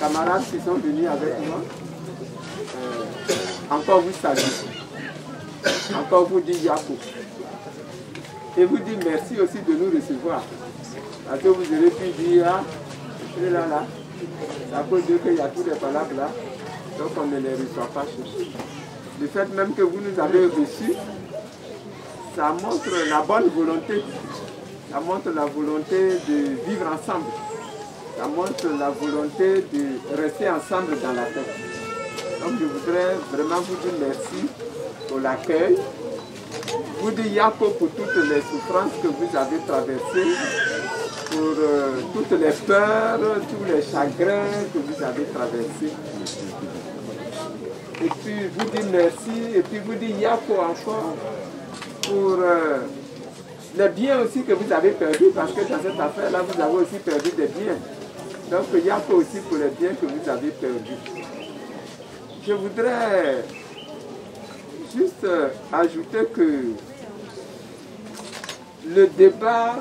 camarades qui sont venus avec moi, encore vous saluer. Encore vous dire Yako. Et vous dire merci aussi de nous recevoir. Parce que vous aurez pu dire, ah, c'est là, c'est à cause d'eux qu'il y a tous les palabres là, donc on ne les reçoit pas chez eux. Le fait même que vous nous avez reçus, ça montre la bonne volonté. Ça montre la volonté de vivre ensemble. Ça montre la volonté de rester ensemble dans la paix. Donc je voudrais vraiment vous dire merci pour l'accueil. Vous dire Yako pour toutes les souffrances que vous avez traversées, pour toutes les peurs, tous les chagrins que vous avez traversés. Et puis vous dire merci, et puis vous dire Yako encore pour les biens aussi que vous avez perdus, parce que dans cette affaire-là, vous avez aussi perdu des biens. Donc Yako aussi pour les biens que vous avez perdus. Je voudrais juste ajouter que le débat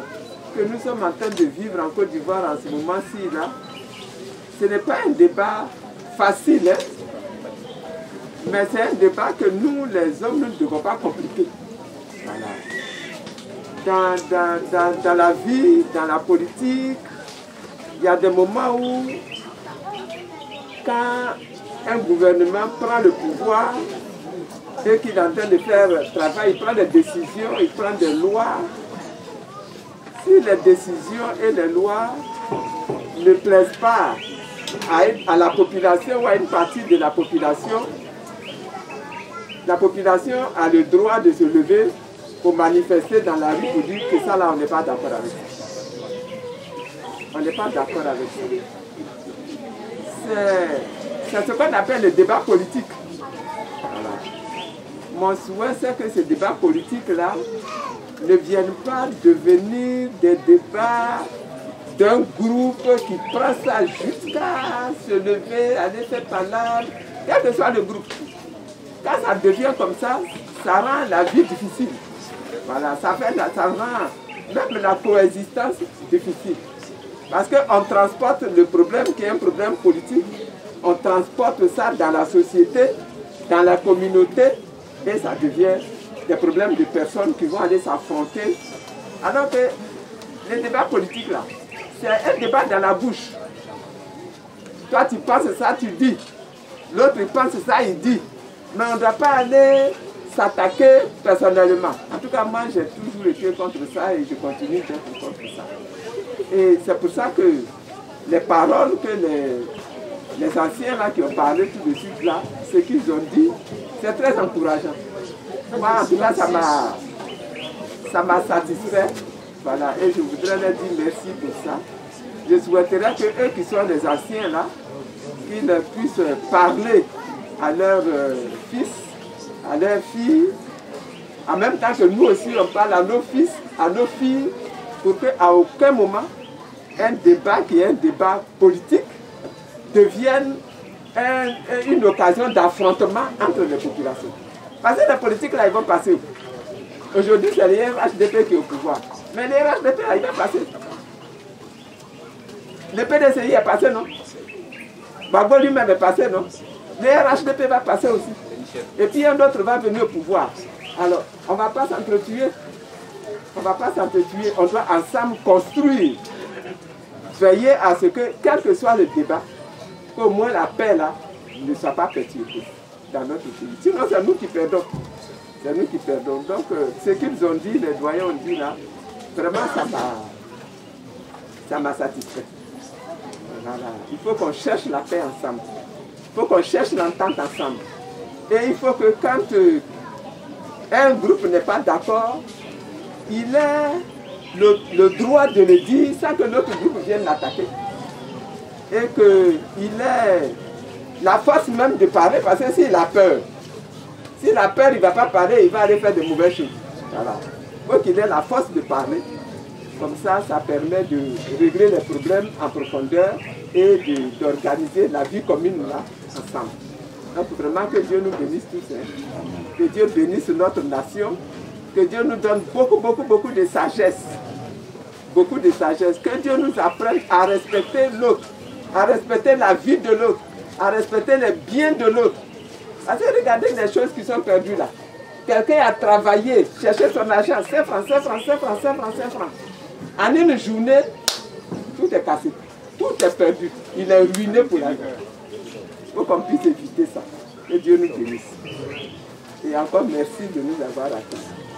que nous sommes en train de vivre en Côte d'Ivoire en ce moment-ci, là, ce n'est pas un débat facile, hein, mais c'est un débat que nous, les hommes, nous ne devons pas compliquer. Voilà. Dans la vie, dans la politique, il y a des moments où, quand un gouvernement prend le pouvoir et qu'il est en train de faire le travail, il prend des décisions, il prend des lois. Si les décisions et les lois ne plaisent pas à la population ou à une partie de la population a le droit de se lever pour manifester dans la rue pour dire que ça là, on n'est pas d'accord avec ça. On n'est pas d'accord avec ça. C'est ce qu'on appelle le débat politique. Voilà. Mon souhait, c'est que ces débats politiques-là ne viennent pas devenir des débats d'un groupe qui prend ça jusqu'à se lever, aller faire parler, quel que soit le groupe. Quand ça devient comme ça rend la vie difficile. Voilà, ça rend même la coexistence difficile. Parce qu'on transporte le problème qui est un problème politique, on transporte ça dans la société, dans la communauté, et ça devient des problèmes de personnes qui vont aller s'affronter. Alors que les débats politiques là, c'est un débat dans la bouche. Toi tu penses ça, tu dis. L'autre il pense ça, il dit. Mais on ne doit pas aller s'attaquer personnellement. En tout cas, moi j'ai toujours été contre ça et je continue d'être contre ça. Et c'est pour ça que les paroles que les anciens là qui ont parlé tout de suite là, ce qu'ils ont dit, c'est très encourageant. Moi en tout cas ça m'a satisfait. Voilà, et je voudrais leur dire merci pour ça. Je souhaiterais que eux qui sont les anciens là, qu'ils puissent parler à leurs fils, à leurs filles, en même temps que nous aussi on parle à nos fils, à nos filles, pour qu'à aucun moment un débat qui est un débat politique devienne une occasion d'affrontement entre les populations. Parce que les politiques là, ils vont passer. Aujourd'hui, c'est les RHDP qui est au pouvoir. Mais les RHDP là, ils vont passer. Le PDCI est passé, non? Bagbo lui-même est passé, non? Le RHDP va passer aussi. Et puis un autre va venir au pouvoir. Alors, on ne va pas s'entretuer. On ne va pas s'entretuer. On doit ensemble construire. Veiller à ce que, quel que soit le débat, qu'au moins la paix là ne soit pas perturbée dans notre pays. Sinon, c'est nous qui perdons. C'est nous qui perdons. Donc, ce qu'ils ont dit, les doyens ont dit là, vraiment, ça m'a satisfait. Voilà. Il faut qu'on cherche la paix ensemble. Il faut qu'on cherche l'entente ensemble. Et il faut que quand un groupe n'est pas d'accord, il ait le droit de le dire sans que l'autre groupe vienne l'attaquer. Et qu'il ait la force même de parler, parce que s'il a peur, il ne va pas parler, il va aller faire de mauvaises choses. Voilà. Il faut qu'il ait la force de parler. Comme ça, ça permet de régler les problèmes en profondeur et d'organiser la vie commune là, ensemble. Donc vraiment que Dieu nous bénisse tous. Hein. Que Dieu bénisse notre nation. Que Dieu nous donne beaucoup de sagesse. Beaucoup de sagesse. Que Dieu nous apprenne à respecter l'autre. à respecter la vie de l'autre, à respecter les biens de l'autre. Parce que regardez les choses qui sont perdues là. Quelqu'un a travaillé, cherché son argent, 5 francs, 5 francs, 5 francs, 5 francs, 5 francs. En une journée, tout est cassé, tout est perdu. Il est ruiné pour l'argent. Il faut qu'on puisse éviter ça. Que Dieu nous bénisse. Et encore merci de nous avoir accueillis.